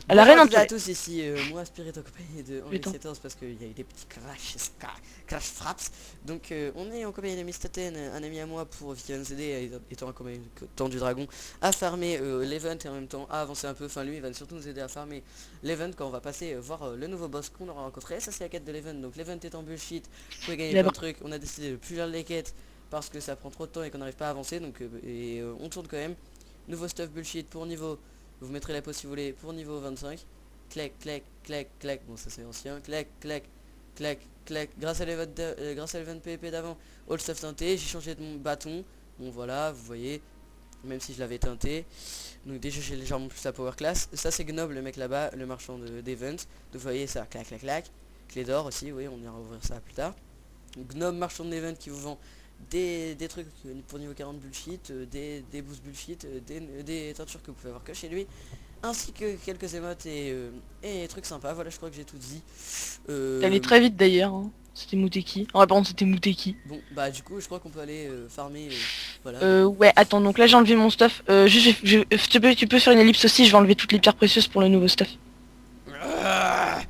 à l'arène en Bonjour tout à cas. tous, ici moi Spirit en compagnie de Henri Putain. 14 parce qu'il y a eu des petits crash fraps. Donc on est en compagnie de Mistaten, un ami à moi pour VNZD étant un temps du dragon, à farmer l'event et en même temps à avancer un peu. Enfin lui il va surtout nous aider à farmer l'event quand on va passer voir le nouveau boss qu'on aura rencontré. Ça c'est la quête de l'event, donc l'event est en bullshit, vous pouvez gagner Il a... plein de trucs. On a décidé de plus lire les quêtes parce que ça prend trop de temps et qu'on n'arrive pas à avancer. Donc on tourne quand même. Nouveau stuff bullshit pour niveau. Vous mettrez la pause si vous voulez pour niveau 25. Clac, clac, clac, clac. Bon, ça c'est ancien. Clac, clac, clac, clac. Grâce à l'event PvP d'avant, all stuff teinté. J'ai changé de mon bâton. Bon, voilà, vous voyez. Même si je l'avais teinté. Donc déjà j'ai légèrement plus la power class. Ça c'est Gnob, le mec là-bas, le marchand d'event. Donc vous voyez ça, clac, clac, clac. Clé d'or aussi, oui, on ira ouvrir ça plus tard. Gnob, marchand d'event qui vous vend des trucs pour niveau 40 bullshit, des boosts bullshit, des teintures que vous pouvez avoir que chez lui, ainsi que quelques émotes et trucs sympas. Voilà, je crois que j'ai tout dit. T'es allé Euh, très vite d'ailleurs. Hein. C'était Mouteki. Ah par contre c'était Mouteki. bon, bah du coup, je crois qu'on peut aller farmer. Voilà. Ouais, attends, donc là j'ai enlevé mon stuff. Juste, tu peux faire une ellipse aussi, je vais enlever toutes les pierres précieuses pour le nouveau stuff. Ah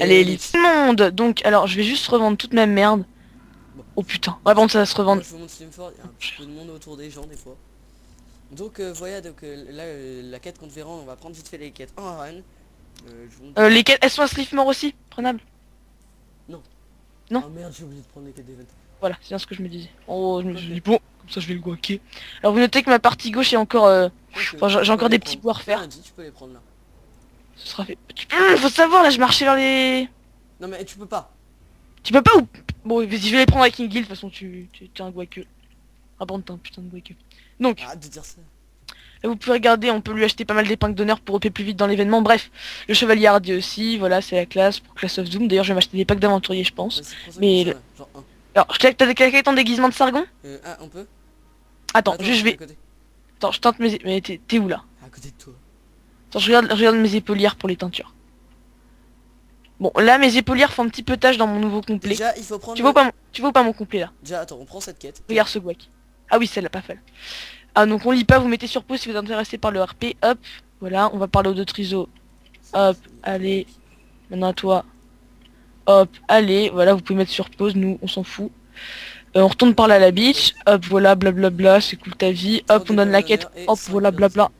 Allez, et ellipse. ellipse. Tout le monde. Donc, alors, je vais juste revendre toute ma merde. Bon, Oh putain. Ouais, bon, ça va se moi revendre. je vous montre Slimford, il y a un petit peu de monde autour des gens des fois. Donc voilà, donc là la quête contre Véran, on va prendre vite fait les quêtes en run. Je vous montre Les quêtes, elles sont à Sleeve mort aussi. Prenable. Non. Non. Oh merde, j'ai oublié de prendre les quêtes d'event. Voilà, c'est bien ce que je me disais. Oh, je me suis Quoique, dit, bon, comme ça je vais le guaquer. Alors, vous notez que ma partie gauche est encore... quoique, Enfin, j'ai tu peux encore les des petits prendre. bouts à Fais un refaire. dit, tu peux les prendre là. Ce sera fait. Faut savoir, là, je marchais vers les... Non mais tu peux pas. Tu peux pas ou... Bon, vas-y, je vais les prendre avec une guild, de toute façon, tu es un guaqueux. Ah bon, t'es un putain de guaqueux. Donc, Arrête de dire ça. là, vous pouvez regarder, on peut lui acheter pas mal d'épingles d'honneur pour OP plus vite dans l'événement. Bref, le chevalier hardi aussi, voilà, c'est la classe pour Class of Doom. D'ailleurs, je vais m'acheter des packs d'aventurier, je pense. Vas-y, prends ça comme Mais... ça là. Genre un. Alors, t'as claqué ton déguisement de Sargon? Ah, on peut. Attends, Attends, juste je à vais... côté. Attends, je tente mes... Mais t'es où, là? À côté de toi. Attends, je regarde mes épaulières pour les teintures. Bon, là, mes épaulières font un petit peu tâche dans mon nouveau complet. Déjà, il faut prendre Tu vois ou le... pas tu vois ou pas mon complet, là? Déjà, attends, on prend cette quête. Regarde Clac. ce guac. Ah oui, celle-là, pas folle. Ah, donc on lit pas, vous mettez sur pause si vous êtes intéressé par le RP. Hop, voilà, on va parler aux deux trisos. Hop, allez, maintenant à toi. Hop, allez, voilà, vous pouvez mettre sur pause, nous, on s'en fout. On retourne par là à la beach. Hop, voilà, blablabla, c'est cool ta vie. 30 Hop, on donne la épingles quête. d'honneur et Hop, 5 voilà, pierres des âmes. blabla.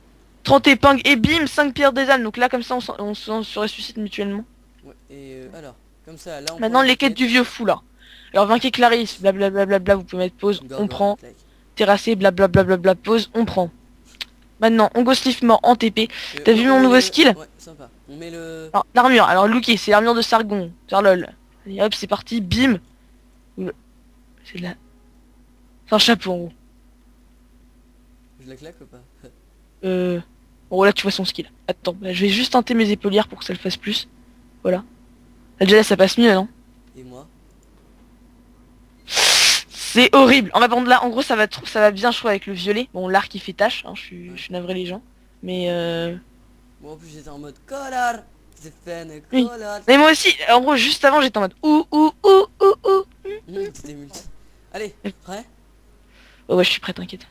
30 épingles et bim, 5 pierres des âmes. Donc là, comme ça, on se ressuscite mutuellement. Ouais, et alors, comme ça, là on prend Maintenant, la les vraie quêtes quête. du vieux fou, là. Alors, vainquez Clarisse, blablabla, vous pouvez mettre pause, on Gorgor, prend. clac. Terrassé, blablabla, pause, on prend. Maintenant, on go sniff mort en TP. T'as vu On mon met nouveau le... skill? Ouais, sympa. On met le... Alors, l'armure. Alors, Lucky, c'est l'armure de Sargon. Sarlol. Allez, hop, c'est parti, bim. C'est de la... C'est un chapeau, en gros. Je la claque ou pas? Euh... Bon, là, tu vois son skill. Attends, bah, je vais juste teinter mes épaulières pour que ça le fasse plus. Voilà. Là, déjà, là, ça passe mieux, non? Et moi? C'est horrible. En va prendre là, en gros, ça va bien, je trouve, avec le violet. Bon, l'arc, il fait tâche, hein, Ouais. je suis navré, les gens. Mais, Bon, en plus j'étais en mode collar. C'est fun, oui. collar. Mais moi aussi, en gros, juste avant, j'étais en mode ouh. C'était multi. Allez, prêt? Oh, ouais, je suis prêt, t'inquiète.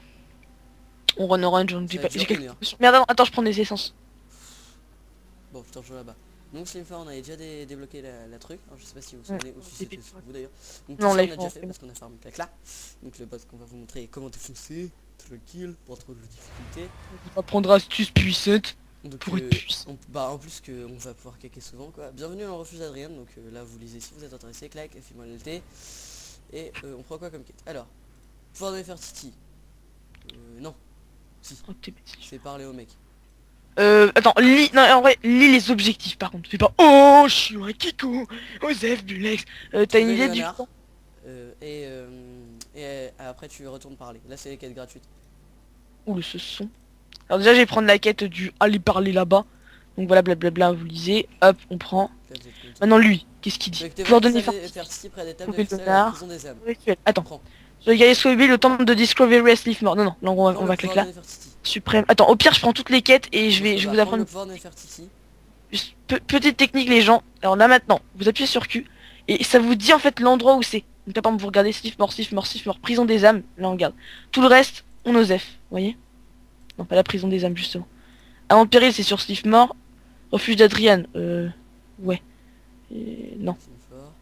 On run orange, Ça j'ai dure quelques... une heure. Merde, attends, je prends des essences. Bon, je te rejoins là-bas. Donc Slimfar, on avait déjà débloqué la truc. Alors, je sais pas si vous vous Ouais, souvenez ou si c'était sur vous d'ailleurs. Donc tout non, ça là, on a déjà fait parce qu'on a farmé clac là. Donc le boss qu'on va vous montrer comment défoncer. Tranquille, pas trop de difficulté. on va prendre astuce puissante Donc pour être puissant. bah en plus que on va pouvoir caquer souvent quoi. Bienvenue dans le refuge d'Adrien. Donc là vous lisez si vous êtes intéressé, clac, file-moi le LT. Et on prend quoi comme quête? Alors, pouvoir de faire Titi. Non, si, Oh, t'es bêtise. c'est parler au mec. Attends, lis, non, en vrai, lis les objectifs par contre. Fais pas, oh, je suis un Kiko, Osef, Bulex. T'as une Trouver idée du Léonard. temps? Après tu retournes parler. Là c'est les quêtes gratuites. Ouh, ce son. Alors déjà, je vais prendre la quête du aller parler là-bas. Donc voilà, blablabla, vous lisez. Hop, on prend. Là, vous êtes content. Maintenant, lui, qu'est-ce qu'il dit? Donc t'es Pouvoir vrai donner faire Titi près des tables de trouver cristal à la l'honneur. prison des âmes. Rituel. Attends. Prends. Je vais sauver le temple de Discovery Sleep mort. Non, non, là, Prends on le va pouvoir claquer là. de Nefertiti. Suprême. Attends, au pire, je prends toutes les quêtes et je vais vous Prends le apprendre pouvoir de Nefertiti. juste petite technique, les gens. Alors là, maintenant, vous appuyez sur Q et ça vous dit en fait l'endroit où c'est. Donc là, par exemple, vous regardez Sleep mort, prison des âmes. Là, on regarde. Tout le reste, on osef. Vous voyez? Non, pas la prison des âmes, justement. Avant de péril, c'est sur Sleep mort. Refuge d'Adrian. Ouais. Non. C'est fort.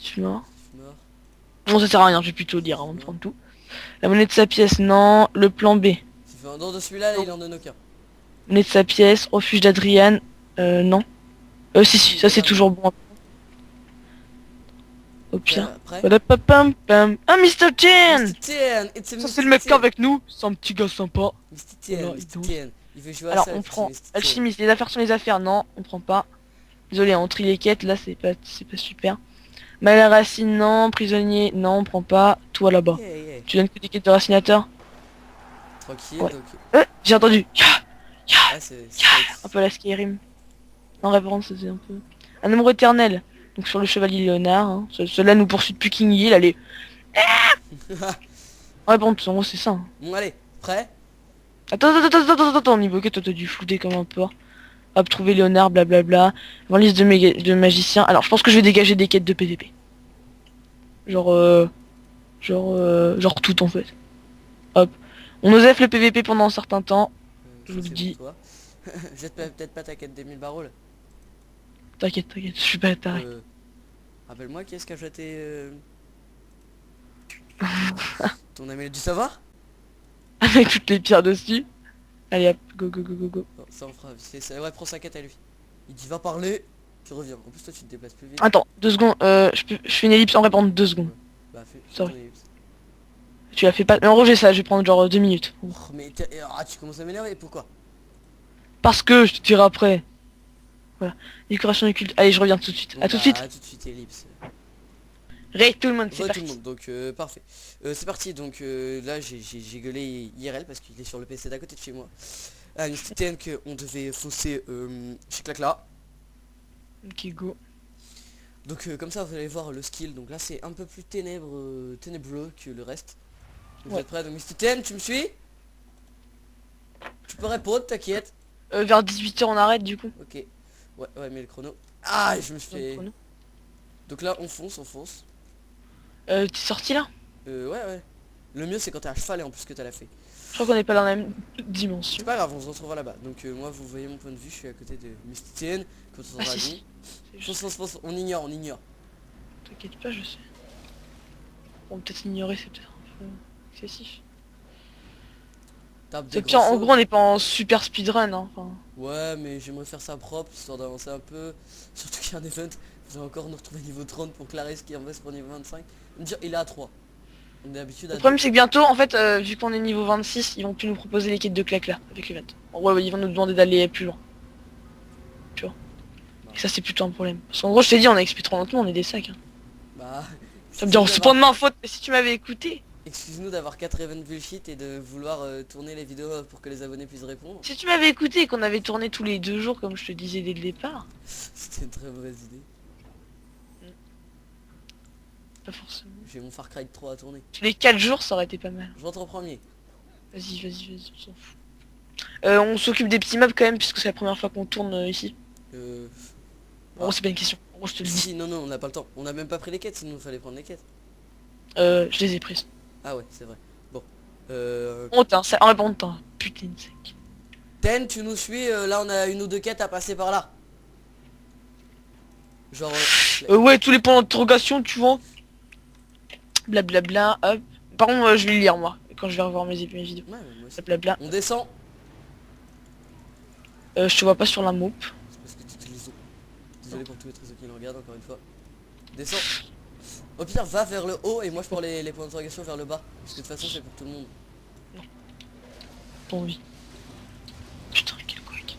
Je suis mort. Je suis mort. Bon, ça sert à rien, je vais plutôt lire avant de prendre tout. La monnaie de sa pièce, non. Le plan B. Tu fais un don de celui-là, là, il en donne aucun. Monnaie de sa pièce. Refuge d'Adrian. Non. Si, ça c'est toujours bon. Au pire. Après. Padapapam, pam. Ah, Mr. Chen! Mr. Tien, it's a Ça Mr. c'est le mec Tien. avec nous. C'est un petit gars sympa. Mr. Tien, Voilà, Mr. il danse. Tien. Il veut jouer à Alors ça. on le prend petit Mr. Tien. alchimiste, les affaires sont les affaires, non, on prend pas. Désolé, on trie les quêtes, là c'est pas super. Mal à racine, non, prisonnier, non, on prend pas. Toi là-bas. Yeah, yeah. Tu donnes que des quêtes de racinateur. Tranquille, Ouais. donc... J'ai entendu. Ah, c'est... Un peu la Skyrim. En référence, c'est un peu. Un amour éternel. Donc sur le chevalier Léonard. Hein. Cela nous poursuit depuis King Hill, allez. Ouais bon, en gros c'est ça. Hein. Bon, allez, prêt? Attends, niveau quête, toi t'as dû flouter comme un porc. Hop, trouver Léonard, blablabla. Voir liste de magiciens. Alors je pense que je vais dégager des quêtes de PVP. Genre tout en fait. Hop. On osef le PVP pendant un certain temps. Je vous le C'est dis. pour toi. Jette peut-être pas ta quête des 1000 barreaux là. T'inquiète, je suis pas taré. Rappelle-moi qui est-ce qui a jeté ton amulette du savoir? Avec toutes les pierres dessus. Allez hop, go. Non, ça on fera. Ouais, prends sa quête à lui. Il dit va parler, tu reviens. En plus toi tu te déplaces plus vite. Attends, 2 secondes. Je fais une ellipse en répondant 2 secondes. Bah fais Sorry. ton ellipse. Tu la fais pas. Mais en gros j'ai ça, je vais prendre genre 2 minutes. Oh, mais tu commences à m'énerver, pourquoi? Parce que je te dirai après. Voilà. Décoration du culte. Allez, je reviens tout de suite. Bon, À tout de bah, suite. à tout de suite, ellipse. Ré tout le monde, c'est Re tout parti. le monde, donc parfait. C'est parti, donc là j'ai gueulé IRL parce qu'il est sur le PC d'à côté de chez moi. Ah, une petite TN qu'on devait fausser chez Clacla. Ok, go. Donc comme ça vous allez voir le skill, donc là c'est un peu plus ténébreux que le reste. Donc, vous Ouais. êtes prêts? Donc Mr. Ten, tu me suis? Tu peux répondre, t'inquiète. Vers 18h on arrête du coup. Ok. Ouais, mais le chrono. Ah, je me suis fait... Chrono. Donc là on fonce. T'es sorti là? Ouais. Le mieux c'est quand t'es à cheval et en plus que t'as la fée. Je crois qu'on est pas dans la même C'est dimension. pas grave, on se retrouvera là-bas. Donc moi vous voyez mon point de vue, je suis à côté de Mr. Ten. Quand on Ah sera si. Fonce, on ignore. T'inquiète pas, je sais. Bon, peut-être ignorer, c'est peut-être un peu excessif. Tape des C'est pire, gros en sauts. gros on n'est pas en super speedrun, hein. Enfin, Ouais, mais j'aimerais faire ça propre, histoire d'avancer un peu. Surtout qu'il y a un event, vous allez encore nous retrouver niveau 30 pour Clarisse qui en reste pour niveau 25. Me dire, il est à 3. On est d'habitude à le 2. problème c'est que bientôt, en fait, vu qu'on est niveau 26, ils vont plus nous proposer les quêtes de claque là, avec l'event. Ouais, ils vont nous demander d'aller plus loin. Tu vois. Et ça c'est plutôt un problème. Parce qu'en gros, je t'ai dit, on a XP trop lentement, on est des sacs. Hein. Bah... Ça me dit, c'est pas de ma faute, mais si tu m'avais écouté. Excuse-nous d'avoir 4 events bullshit et de vouloir tourner les vidéos pour que les abonnés puissent répondre. Si tu m'avais écouté et qu'on avait tourné tous les 2 jours, comme je te disais dès le départ. C'était une très mauvaise idée. Pas forcément. J'ai mon Far Cry 3 à tourner. Tous les 4 jours, ça aurait été pas mal. Je rentre en premier. Vas-y, on s'en fout. On s'occupe des petits mobs quand même, puisque c'est la première fois qu'on tourne ici. Bon, c'est pas une question. En gros, je te le dis. Si, non, on n'a pas le temps. On n'a même pas pris les quêtes, sinon il fallait prendre les quêtes. Je les ai prises. Ah ouais, c'est vrai. Bon. Honte, hein, ça... En répondant, t'as un putain de sec. Ten, tu nous suis, là on a une ou deux quêtes à passer par là. Genre... Ouais, tous les points d'interrogation, tu vois. Blablabla, hop. Par contre, je vais le lire, moi, quand je vais revoir mes vidéos. Ouais, moi aussi. Blablabla. On descend. Je te vois pas sur la moupe. C'est parce que tu utilises... Désolé pour tous les trésors qui nous regardent encore une fois. Descends. Au pire, va vers le haut et moi je prends les points d'interrogation vers le bas. Parce que de toute façon c'est pour tout le monde. Ton envie. Putain, quel couille.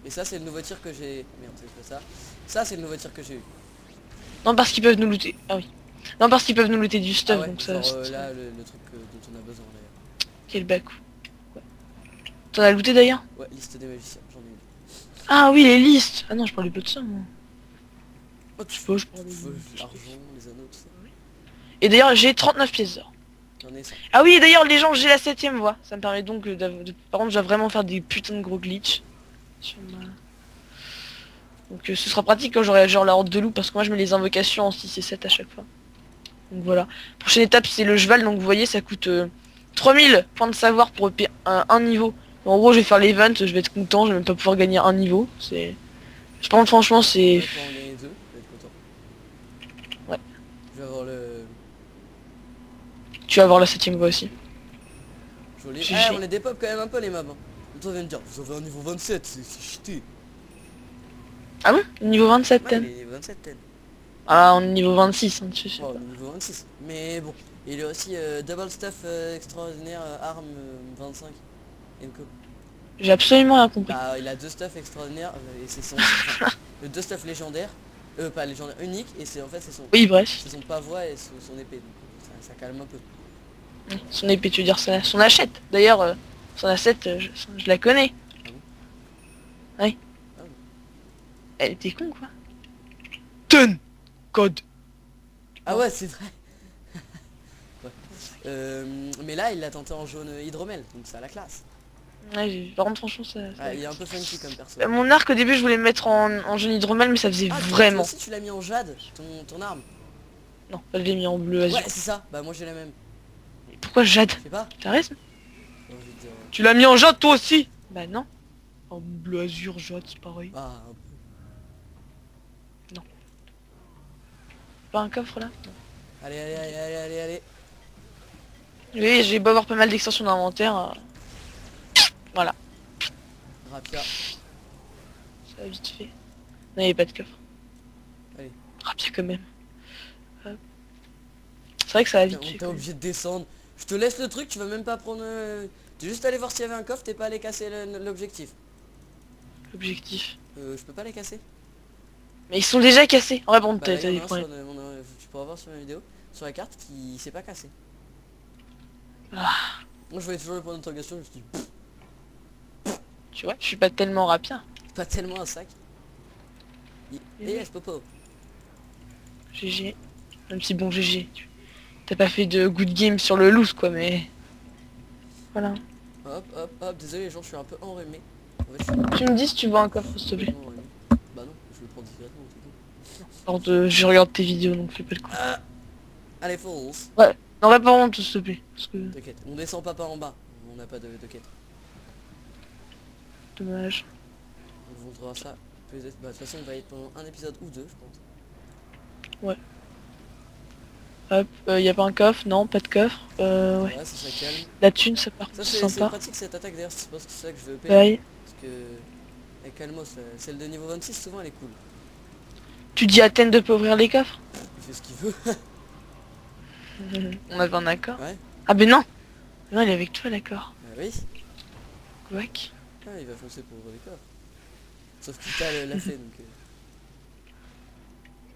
Et ça c'est le nouveau tir que j'ai... Merde, c'est pas ça. Ça c'est le nouveau tir que j'ai eu. Non, parce qu'ils peuvent nous looter. Ah oui. Non, parce qu'ils peuvent nous looter du stuff, Ah ouais, donc ça... genre, là le truc dont on a besoin d'ailleurs. Quel bas coup. Ouais. T'en as looté d'ailleurs? Ouais, liste des magiciens, j'en ai eu. Ah oui, les listes. Ah non, je parlais pas de ça, moi. Oh, Je sais pas, je parlais l'argent, les anneaux, tout ça. Et d'ailleurs, j'ai 39 pièces d'or. J'en ai 100. Ah oui, et d'ailleurs, les gens, j'ai la 7ème voie. Ça me permet donc par contre, je dois vraiment faire des putains de gros glitch. Sur ma... Donc ce sera pratique quand j'aurai genre la horde de loup, parce que moi je mets les invocations en 6 et 7 à chaque fois. Donc voilà. Prochaine étape, c'est le cheval, donc vous voyez, ça coûte 3000 points de savoir pour upper un niveau. En gros, je vais faire l'event, je vais être content, je vais même pas pouvoir gagner un niveau. C'est... Je pense franchement, c'est... Ouais, pour en gagner 2, je vais être content. Ouais. Je vais avoir le... Tu vas avoir la 7ème voie aussi. Joli. Ah, on GG. les dépop quand même un peu les mobs. Hein. Toi vient de dire, vous avez un niveau 27, c'est cheaté. Ah bon? Niveau 27, Ouais, ten. il est 27 ten. Ah, on est niveau 26, hein, tu sais Oh, pas. niveau 26. Mais bon, il est aussi double stuff extraordinaire, arme 25. Enco. J'ai absolument rien compris. Bah, il a 2 stuff extraordinaires et c'est son... Enfin, le 2 stuff légendaire. Pas légendaire, unique. Et c'est en fait Oui, bref. c'est son pavois et son épée. Donc ça calme un peu. Son épée, tu veux dire son hachette. D'ailleurs, son hachette, je la connais. Ah bon? Oui. Ah bon. Elle était con, quoi. Ten code. Ah ouais, c'est vrai. Ouais. Mais là, il l'a tenté en jaune hydromel, donc ça a la classe. Ouais, par contre, franchement, Ah, il est un peu funky comme perso. Mon arc, au début, je voulais le mettre en jaune hydromel, mais ça faisait Ah, toi vraiment... aussi tu l'as mis en jade, ton arme. Non, je l'ai mis en bleu azur. Ouais, c'est ça. Bah moi j'ai la même. Pourquoi Jade? Je sais pas. T'as raison. J'ai envie de dire, Tu l'as mis en jade, toi aussi? Bah non. En bleu azur, jade, c'est pareil. Ah, un peu. Pas un coffre, là? Non. Allez, allez, allez, allez, allez, allez. Oui, j'ai beau avoir pas mal d'extensions d'inventaire. Voilà, Rapia. ça va vite fait. Non, il n'y avait pas de coffre. Allez. Ah, bien quand même. Hop. C'est vrai que ça va vite On fait. t'es Quand même. obligé de descendre. Je te laisse le truc, tu vas même pas prendre... T'es juste allé voir s'il y avait un coffre, t'es pas allé casser l'objectif. L'objectif. Je peux pas les casser. Mais ils sont déjà cassés. En vrai, bon, Bah t'as là, il y des en a un problèmes. tu pourras voir sur ma vidéo, sur la carte, qui s'est pas cassé. Ah, Moi je voyais toujours le point d'interrogation, je me suis dit, pff, tu vois, je suis pas tellement rapide. c'est pas tellement un sac. Yes, popo. GG. Même si bon, GG. T'as pas fait de good game sur le loose, quoi, mais... Voilà. Hop, hop, hop, désolé les gens, je suis un peu enrhumé. En fait, je suis Tu me dis si tu vois un coffre, s'il te plaît. complètement enrhumé. Bah non, je le prends discrètement, c'est tout. Alors, je regarde tes vidéos, donc fais pas le coup. Ah, allez, false. Ouais. Non, va pas honte, s'il te plaît. Parce que... T'inquiète, on descend pas par en bas. On n'a pas de quête. Dommage. On vous montrera ça. Peut-être. Bah de toute façon, on va être pendant un épisode ou deux, je pense. Hop, y a pas un coffre? Non, pas de coffre. Ouais. Ouais, ça serait calme. La thune, ça part. Ça, C'est c'est sympa. pratique cette attaque d'ailleurs, c'est parce que c'est ça que je veux EP. Pareil. Parce que. Elle calmos, celle de niveau 26, souvent elle est cool. Tu dis à Ten de pas ouvrir les coffres? Il fait ce qu'il veut. On avait un accord. Ouais. Ah ben non. Non, il est avec toi, d'accord. Oui. Quack. Ah, il va foncer pour ouvrir les coffres. Sauf qu'Ita l'a fait donc.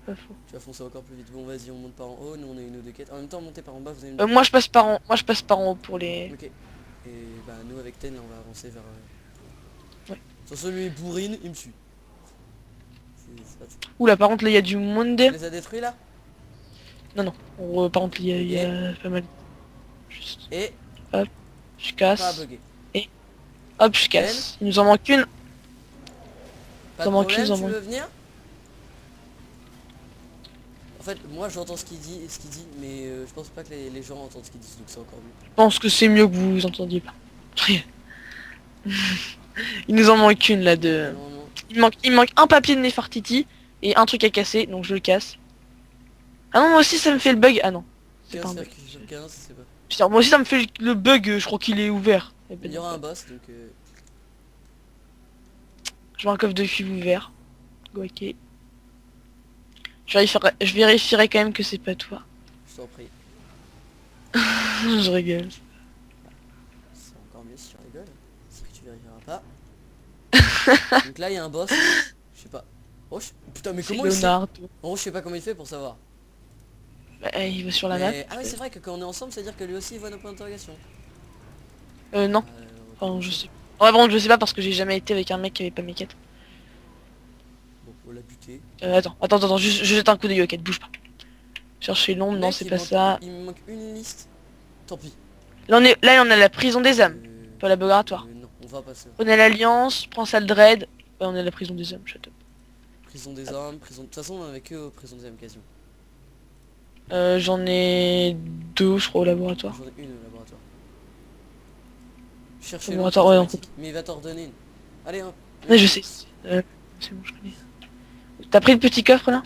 Pas faux. Tu vas foncer encore plus vite. Bon vas-y, on monte par en haut, nous on a une ou deux quêtes. En même temps, monter par en bas, vous allez me dire. Moi je passe par en haut pour les... Ok. Et bah nous avec Ten, là, on va avancer vers... Ouais. Sur celui bourrine, il me suit. C'est pas... Oula, par contre là il y a du monde. Tu les as détruits là? Non, non. Par contre il y a pas mal. Juste... Et Je pas à casse. bugger. Hop, je casse. Il nous en manque une. Pas T'en de manques problème, une, tu en veux venir? En fait, moi j'entends ce qu'il dit, mais je pense pas que les gens entendent ce qu'ils disent, donc c'est encore mieux. Je pense que c'est mieux que vous entendiez pas. Il nous en manque une là de... Non, non. Il manque un papier de Nefertiti et un truc à casser, donc je le casse. Ah non, moi aussi ça me fait le bug. Ah non. C'est pas 15 un bug. sur 15, c'est pas... Putain, moi aussi ça me fait le bug, je crois qu'il est ouvert. Il y aura un boss, donc... Je vois un coffre de cuivre ouvert. Ok. Je vérifierai quand même que c'est pas toi. je t'en prie. Je rigole. C'est encore mieux si tu rigoles. C'est que tu vérifieras pas. Donc là, il y a un boss. Je sais pas. Oh, putain, mais C'est comment il sait? Leonardo. En gros, je sais pas comment il fait pour savoir. Bah, il va sur la map. Ah ouais, c'est vrai que quand on est ensemble, c'est-à-dire que lui aussi il voit nos points d'interrogation. Non. Euh, Enfin, je sais. Ouais, bon, je sais pas parce que j'ai jamais été avec un mec qui avait pas mes quêtes. Bon, on l'a buté. Attends, je jette un coup d'œil aux quêtes, bouge pas. Chercher l'ombre, non, Mec, c'est il pas manque- ça. Il me manque une liste. Tant pis. Là, on a la prison des âmes, pas la laboratoire. Non, on va passer. On a l'alliance, prends ça le dread. Ouais, on a la prison des âmes, shut up. Prison des âmes, prison... De toute façon, on en avait que prison des âmes quasiment. J'en ai deux, je crois, au laboratoire. J'en ai une au laboratoire. Cherche Bon, le attends, ouais, non. mais il va t'en redonner une. Allez, hein. Ouais, je sais. C'est bon, je connais. T'as pris le petit coffre là?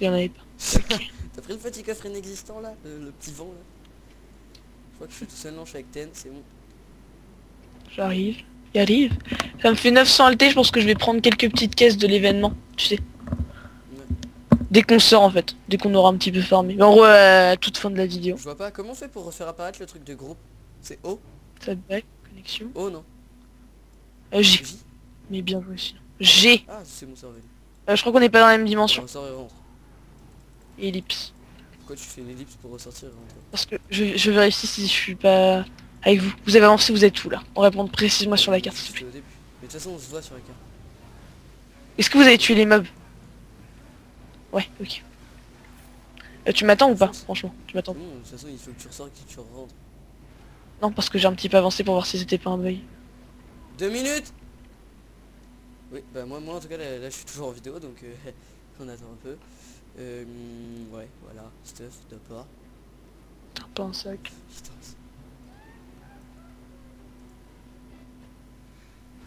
Il y en avait pas. Ok. T'as pris le petit coffre inexistant là, le petit vent là. Je crois que je suis tout seul, non, je suis avec Ten, c'est bon. J'arrive. Il arrive. Ça me fait 900 LT, je pense que je vais prendre quelques petites caisses de l'événement. Tu sais. Ouais. Dès qu'on sort en fait. Dès qu'on aura un petit peu farmé. Mais en gros, à toute fin de la vidéo. Je vois pas, comment on fait pour refaire apparaître le truc de groupe? C'est O? Ça te back, connexion. O non? G. J? Mais bien joué aussi. G. Ah, c'est mon cerveau. Je crois qu'on n'est pas dans la même dimension. Ressort et rentre. Ellipse. Pourquoi tu fais une ellipse pour ressortir et rentrer? Parce que je vérifie si je suis pas avec vous. Vous avez avancé, vous êtes où là? On répond précisément sur la carte s'il te Juste plaît. au début. Mais de toute façon on se voit sur la carte. Est-ce que vous avez tué les mobs? Ouais, ok. Tu m'attends ou pas? Franchement, tu m'attends. Non, de toute façon il faut que tu ressors et que tu rentres. Non, parce que j'ai un petit peu avancé pour voir si c'était pas un bug. 2 minutes. Oui, bah moi en tout cas là je suis toujours en vidéo donc on attend un peu. Ouais, voilà, stuff d'abord. T'as pas un sac. Putain.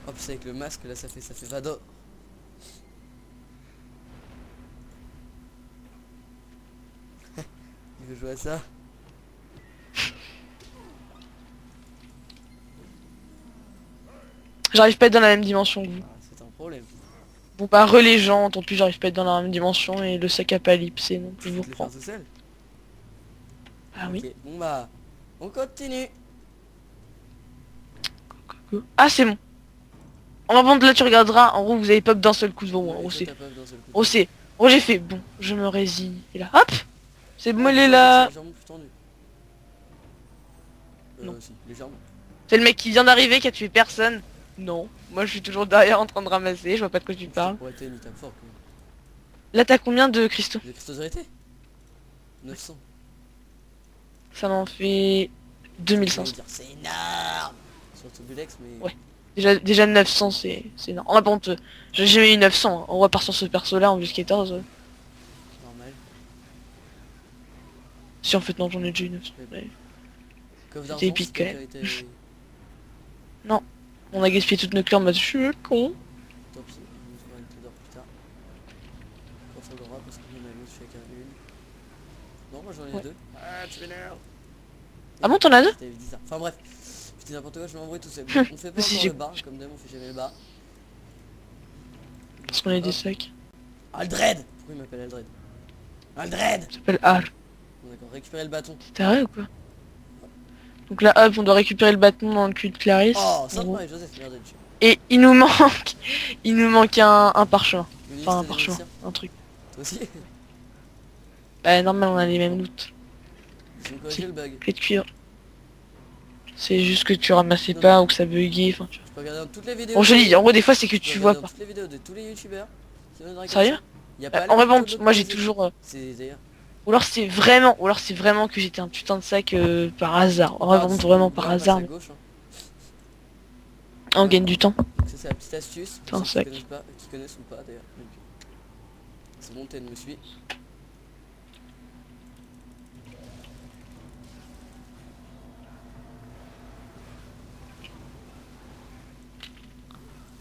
Hop, c'est avec le masque là ça fait Vador. Il veut jouer à ça. J'arrive pas à être dans la même dimension que vous. Ah, c'est un problème. Bon bah relais gens, tant pis j'arrive pas à être dans la même dimension et le sac à pas ellipsé donc je vous Tu veux le reprends. faire tout seul? Ah oui. Ok, bon bah, on continue. Ah c'est bon. En avant de là tu regarderas, en gros vous avez pop d'un seul coup devant moi. En Ouais, gros toi, c'est. t'as pas d'un seul coup. En gros c'est. En gros j'ai fait bon, je me résigne. Et là hop. C'est bon Ah, elle est c'est là. légèrement plus tendu. Non. Si, légèrement. C'est le mec qui vient d'arriver qui a tué personne. Non. Moi je suis toujours derrière en train de ramasser, je vois pas de quoi tu parles. Pour être une item fort quand même. Là t'as combien de cristaux? Des cristaux d'arrêté 900. Ça m'en fait Je 2500. veux dire, c'est énorme. Surtout Bulex, mais... Ouais. Déjà 900 c'est énorme. En par contre, j'ai jamais eu 900. Hein. On repart sur ce perso là en plus 14. C'est normal. Si en fait non j'en ai déjà eu 900. Ouais. Coffre C'était d'argent, épique, c'est quand toi même. qui a été... On a gaspillé toutes nos clés en mode je suis con. Tant pis, on trouvera une clé d'or plus tard. Quand ça l'aura, parce que mon ami fait qu'un une. Non, moi j'en ai Ouais. deux. Ah, tu m'énerves. Ah bon t'en as deux? Je t'avais dit ça. Enfin bref, je dis n'importe quoi, je m'embrouille tout seul. On fait pas Si, encore j'ai- le bar, comme d'hab on fait jamais le bar. Parce qu'on a des Hop. sacs. Aldred. Pourquoi il m'appelle Aldred? Aldred. Ça s'appelle Al. Bon, d'accord, récupérer le bâton. T'es vrai ou quoi? Donc là hop on doit récupérer le bâton dans le cul de Clarisse. Oh, en Sainte gros. Marie Joseph, merde, dessus. Et il nous manque. Il nous manque un parchemin. Enfin un parchemin. Un truc. Toi aussi. Bah normal on a les mêmes loots. Ils ont corrigé le bug. Clé de cuir. C'est juste que tu ramassais Non, pas ou que ça buguait. Enfin, tu vois. Je peux regarder dans toutes les vidéos. Bon je dis, en gros des fois c'est que Je peux tu vois regarder pas. dans toutes les vidéos de tous les youtubeurs qui viennent de Sérieux? Il y a pas En la vrai vidéo de moi j'ai Crazy. toujours... C'est d'ailleurs. Ou alors c'est vraiment que j'étais un putain de sac par hasard. En vrai Ah, vraiment c'est par bien, hasard. passe à Mais... gauche, hein. On gagne du temps. Donc ça c'est la petite astuce. Putain, Pour ceux sac. qui connaissent ou pas d'ailleurs. Donc, c'est bon, Ten me suit.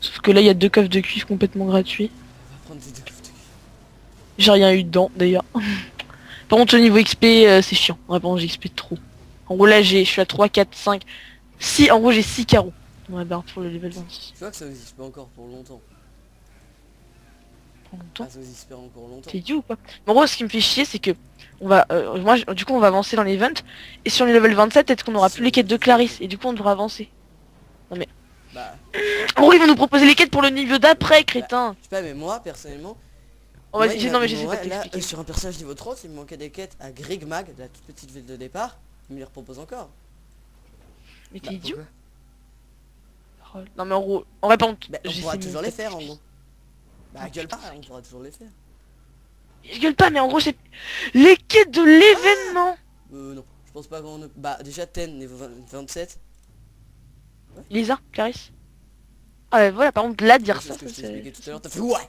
Sauf que là il y a 2 coffres de cuivre complètement gratuits. On va prendre des deux coups de J'ai rien eu dedans d'ailleurs. Par contre au niveau XP c'est chiant. Vraiment j'ai XP trop. En gros là je suis à 3, 4, 5, 6. En gros j'ai 6 carreaux. Dans la barre pour le level 26. Tu vois que ça existe pas encore pour longtemps. En même temps. Ah, ça existe pas encore longtemps. T'es idiot ou quoi? En gros ce qui me fait chier c'est que on va du coup on va avancer dans l'event et sur le level 27 peut-être qu'on aura plus les quêtes de Clarisse et du coup on devra avancer. Bah, En gros ils vont nous proposer les quêtes pour le niveau d'après crétin. je sais pas, mais moi personnellement. On va moi, non mais j'essaie moi, pas de là, t'expliquer. sur un personnage niveau 30, il me manquait des quêtes à Grigmag, de la toute petite ville de départ. Il me les repropose encore. Mais Bah, t'es idiot? pourquoi? Non mais en gros, en réponse, Bah, on pourra toujours les faire en gros. Bah, gueule pas, on pourra toujours les faire. Je gueule pas mais en gros c'est les quêtes de l'événement. Non, je pense pas qu'on... Bah, déjà Ten, niveau 27. Lisa, Clarisse. Ah ouais, voilà par contre là dire C'est ça, ce que je t'ai c'est... expliqué tout à l'heure, t'as fait ouais.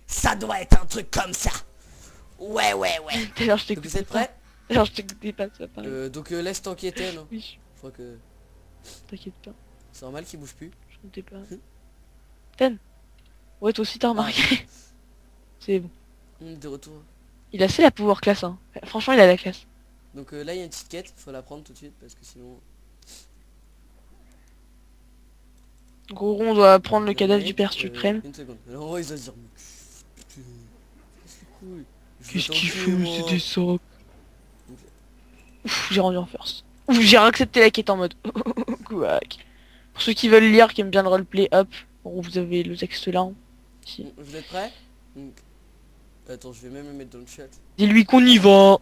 Ça doit être un truc comme ça. Ouais. D'ailleurs je Donc t'écoutais vous êtes pas. prêts? D'ailleurs je t'écoutais pas ça pareil. Donc laisse tanker Ten. Hein. Oui. Je crois que T'inquiète pas, C'est normal qu'il bouge plus. je comptais pas. Ten. Ouais, toi aussi t'as remarqué. C'est bon. De retour. Il a assez la pouvoir classe, hein. Franchement, il a la classe. Donc là il y a une petite quête, faut la prendre tout de suite parce que sinon... Donc, en gros, on doit prendre le Le cadavre mec, du Père Suprême. Une seconde. Alors il va se dire, mais putain, c'est cool. Je vais Qu'est-ce qu'il t'enculer, fout, moi. c'était ça. Ouf, j'ai rendu en first. Ouf, j'ai accepté la quête en mode Quack. Pour ceux qui veulent lire, qui aiment bien le roleplay, hop. Bon, vous avez le texte là. Hein. Si. Vous êtes prêts? Donc... Attends, je vais même le mettre dans le chat. Dis-lui qu'on y va.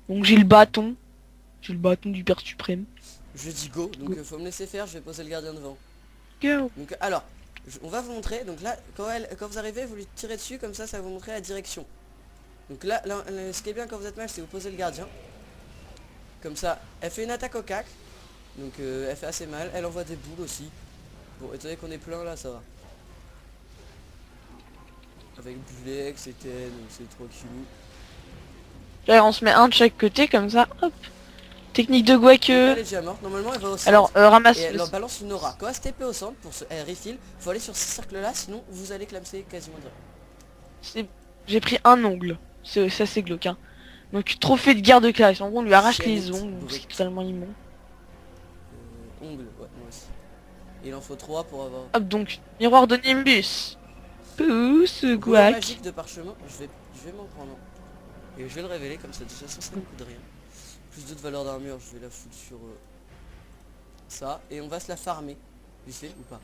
Donc j'ai le bâton. J'ai le bâton du Père Suprême. Je dis go, donc Go. faut me laisser faire, je vais poser le gardien devant. Go. Donc alors, on va vous montrer, donc là, quand vous arrivez, vous lui tirez dessus, comme ça va vous montrer la direction. Donc là, ce qui est bien quand vous êtes mal, c'est vous posez le gardien. Comme ça, elle fait une attaque au cac. Donc elle fait assez mal, elle envoie des boules aussi. Bon, étant donné qu'on est plein là, ça va. Avec Bulex et Ten, donc c'est tranquillou. Là, on se met un de chaque côté, comme ça, hop. Technique de Guac. Donc, elle est déjà morte, normalement elle va au centre. Alors, ramasse Et elle le... leur balance une aura. Quand elle se TP au centre, pour elle refill, faut aller sur ces cercles là, sinon vous allez clamser quasiment direct. J'ai pris un ongle. C'est assez glauque, hein. Donc, trophée de garde de classe. En gros, on lui arrache les Chienlit ongles, donc c'est brut. totalement immonde. Ongle, ouais, moi aussi. Il en faut 3 pour avoir... Hop, donc, miroir de Nimbus. Pousse, Rouleau Guac. magique de parchemin, je vais m'en prendre un. Et je vais le révéler comme ça, de toute façon ça ne coûte rien. Plus d'autres valeurs d'armure, je vais la foutre sur ça. Et on va se la farmer. Tu sais ou pas?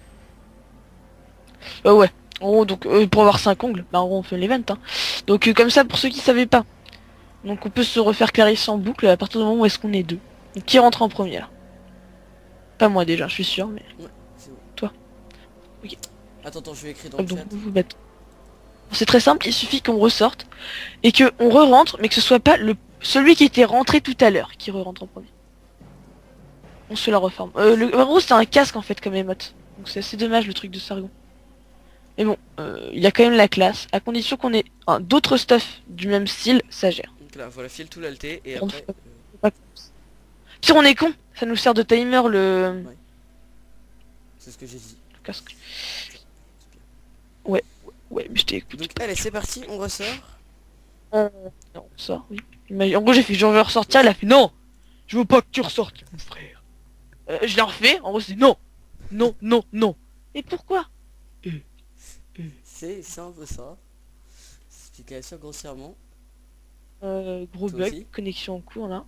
Ouais. En gros, donc, pour avoir 5 ongles, bah en gros, on fait l'event, hein. Donc, comme ça, pour ceux qui savaient pas. Donc, on peut se refaire clarifier en boucle à partir du moment où est-ce qu'on est deux. Donc, qui rentre en premier, là? Pas moi, déjà, je suis sûr, mais... Ouais, c'est bon. Toi. Ok. Attends, je vais écrire dans Hop, le donc, chat. vous vous battez. C'est très simple, il suffit qu'on ressorte et que on re-rentre, mais que ce soit pas celui qui était rentré tout à l'heure qui re-rentre en premier. On se la reforme. En gros, c'est un casque en fait comme émote. Donc c'est assez dommage le truc de Sargon. Mais bon, il y a quand même la classe, à condition qu'on ait d'autres stuff du même style, ça gère. Donc là, voilà, file tout l'alté et On après... fait pas comme ça. Si on est con, ça nous sert de timer le c'est ce que j'ai dit. casque. Ouais, mais je t'ai écouté. Donc allez, c'est parti, on ressort. Non, ça, oui. En gros, j'ai fait j'en veux ressortir, elle a fait non, je veux pas que tu ressortes, mon frère. Je l'ai refait, en gros c'est non, non. Et pourquoi? C'est un peu ça. Explication grossièrement. Gros Toi bug, aussi connexion en cours là.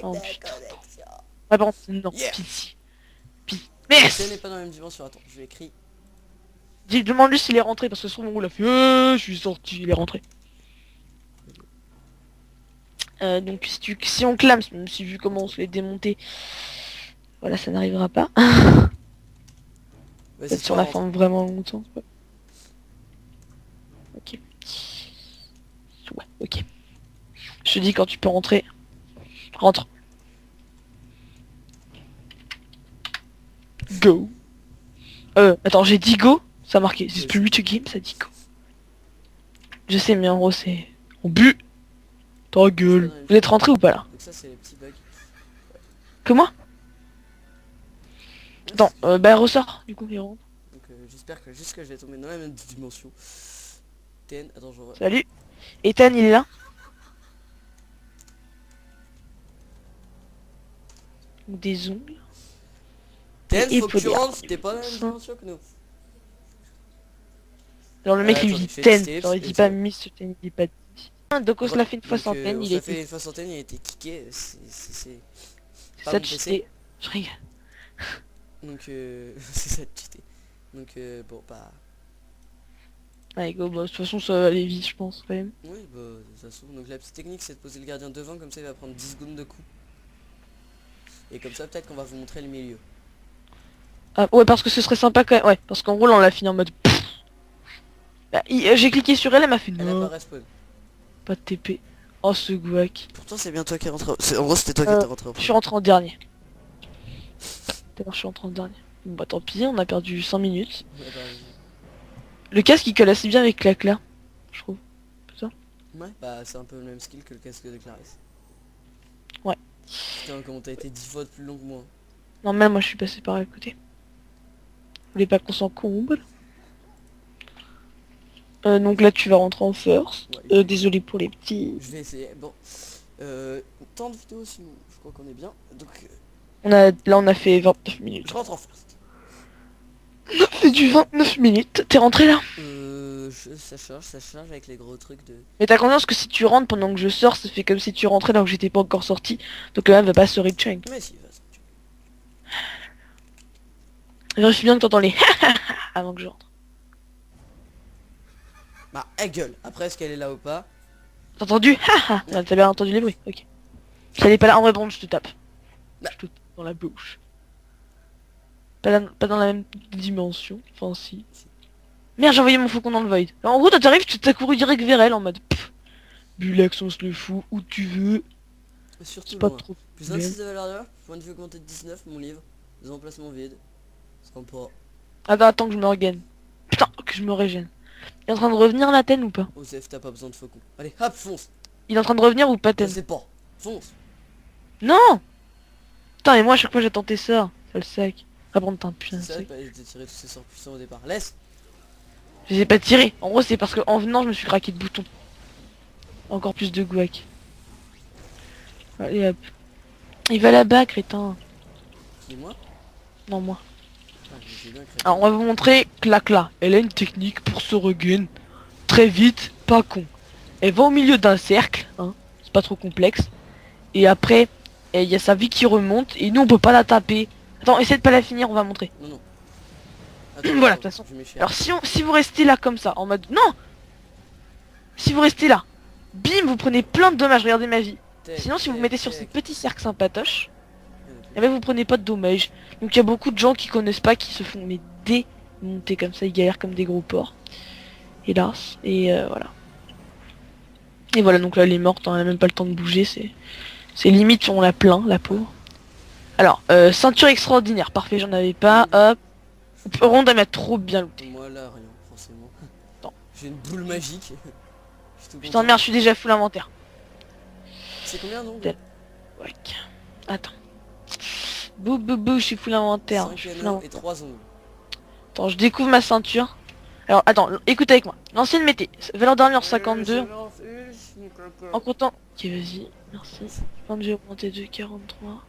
Oh putain. Connexion. Ah par contre, non, Yeah. pitié. Ce n'est Mais pas dans la même dimension, attends, je vais écrire. demande-lui s'il est rentré, parce que son gros il a fait je suis sorti, il est rentré. Donc si on clame, même si vu comment on se l'est démonté, voilà, ça n'arrivera pas. Vas-y, Peut-être sur la forme vraiment longtemps. Ouais. Ok. Ouais, ok. Je te dis quand tu peux rentrer. Rentre. Go. Attends, j'ai dit go. Ça a marqué. C'est plus to game, ça dit go. Je sais, mais en gros, c'est... On but. Ta gueule. Vous êtes rentré ou pas là? Donc ça, c'est les petits bugs. Que moi? Attends, bah ressort. Du coup, il rentre. Donc j'espère que jusque je vais tomber dans la même dimension. Ten, attends, je vois. Salut. Ethan, il est là. Ou des ongles. Ten, Et faut que tu polyarde. rentres, t'es pas dans la même dimension que nous. Alors le mec Attends, lui dit fais ten. Steve, genre il et dit pas tu- Miss Ten, il dit pas 10. Donc on se l'a fait une fois Donc, centaine, on il se l'a était... fait une fois centaine, il a été kické, c'est pas Ça mon PC. cheaté. Je rigole. Donc c'est ça de cheater. Donc bon bah... Allez go, bah de toute façon ça va aller vite je pense quand même. Oui bah de toute façon, donc la petite technique c'est de poser le gardien devant, comme ça il va prendre 10 secondes de coup. Et comme ça peut-être qu'on va vous montrer le milieu. Ah, ouais parce que ce serait sympa quand même, ouais, parce qu'en gros là on l'a fini en mode... Bah, j'ai cliqué sur elle, elle m'a fait Elle a non, pas respawn. pas de TP. Oh ce gouac. Pourtant c'est bien toi qui es rentré. En gros c'était toi qui étais rentré au Je suis rentré en dernier. D'ailleurs je suis rentré en dernier. Bon bah tant pis, on a perdu 5 minutes. Ouais, bah, Le casque il colle assez bien avec la là, je trouve. ouais, bah c'est un peu le même skill que le casque de Clarisse. Putain, comment t'as été 10 fois plus long que moi. Normal, moi je suis passé par à côté. Vous voulez pas qu'on s'en comble? Donc là tu vas rentrer en first. Ouais, je vais- Désolé pour les petits. Je vais essayer. Bon. Tant de vidéos sinon, je crois qu'on est bien. Donc, Là on a fait 29 minutes. je rentre en first. On a fait du 29 minutes. T'es rentré là? Ça charge avec les gros trucs de... Mais t'as conscience que si tu rentres pendant que je sors, ça fait comme si tu rentrais là où j'étais pas encore sorti. Donc le même va pas se recheck. Mais si, vas-y. Vérifie bien que t'entends les avant que je rentre. Bah, elle gueule. Après, est-ce qu'elle est là ou pas? T'as entendu? T'as bien entendu les bruits, ok. Si elle est pas là, en vrai bon je te tape. Bah. Je te tape dans la bouche. Pas dans la même dimension. Enfin si. Merde, j'ai envoyé mon faucon dans le void. Alors, en gros, toi t'arrives, tu t'as couru direct vers elle en mode pff, Bulex, on se le fout où tu veux. Surtout C'est pas loin. trop. Plus 26 de valeur d'heure, point de vue augmenté de 19, mon livre. Des emplacements vides. Sympa. Attends que je me regaine. Putain, que je me régène. Il est en train de revenir la Ten ou pas? Osef, t'as pas besoin de faucon. Allez, hop, fonce. Il est en train de revenir ou pas Je Ten? sais pas. Fonce. Non. Putain, et moi à chaque fois j'attends tes sorts. Sale sac. Ah bon, putain, putain, C'est ça, sac. pas de tirer tous ces sorts puissants au départ. Laisse. Je les ai pas tirés. En gros, c'est parce que en venant, je me suis craqué de boutons. Encore plus de guac. Allez hop. Il va là-bas, crétin. Qui, moi? Non, moi. Ah, j'ai bien créé. Alors, on va vous montrer Clacla. Elle a une technique pour se regain. Très vite, pas con. Elle va au milieu d'un cercle, hein. C'est pas trop complexe. Et après, il y a sa vie qui remonte. Et nous, on peut pas la taper. Attends, essaie de pas la finir, on va montrer. Non, non. Voilà, de toute façon. Je m'échappe. Alors, si vous restez là comme ça, en mode... Non. Si vous restez là, bim, vous prenez plein de dommages. Regardez ma vie. Sinon, si vous vous mettez sur ces petits cercles sympatoches, eh ben vous prenez pas de dommages. Donc il y a beaucoup de gens qui connaissent pas, qui se font mais démonter comme ça, ils galèrent comme des gros porcs. Hélas. Et voilà. Et voilà, donc là elle est morte, hein, elle a même pas le temps de bouger, c'est limite on l'a plaint, la pauvre. Alors, ceinture extraordinaire, parfait, j'en avais pas, hop. Ronde elle m'a trop bien looté. Moi là, rien, forcément. Attends. J'ai une boule magique. Je suis tout Putain content. merde, je suis déjà full inventaire. C'est combien donc? Tel- Ouais. Attends. Bou, je suis full inventaire. 5 Je suis full anneaux inventaire. et 3 ongles. Attends, je découvre ma ceinture. Alors, attends, écoute avec moi. L'ancienne mété, valeur d'armure 52. En comptant... Ok, vas-y, merci. Point de vue augmenté de 43.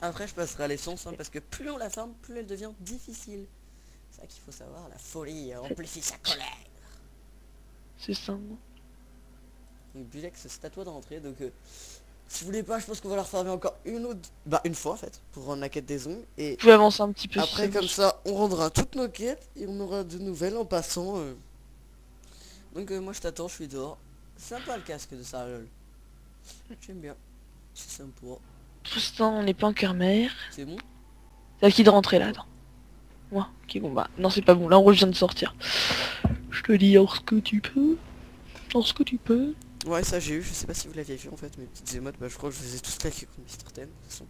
Après je passerai à l'essence hein, parce que plus on la ferme, plus elle devient difficile. C'est ça qu'il faut savoir, la folie amplifie sa colère. C'est ça, non? Donc Bulex c'est à toi de rentrer donc si vous voulez pas je pense qu'on va la refermer encore une fois en fait pour rendre la quête des ongles et Vous pouvez avancer un petit peu. après comme ça on rendra toutes nos quêtes et on aura de nouvelles en passant. Donc moi je t'attends, je suis dehors. Sympa le casque de Sarlol. J'aime bien. C'est sympa. Pour l'instant, on n'est pas en cœur mère. C'est bon? C'est à qui de rentrer là, attends. Moi, ok, bon bah, non c'est pas bon, là en gros je viens de sortir. Je te dis lorsque tu peux. Lorsque tu peux. Ouais ça j'ai eu, je sais pas si vous l'aviez vu en fait mes petites émotes, bah je crois que je vous ai tous claqués contre Mr. Ten de toute façon.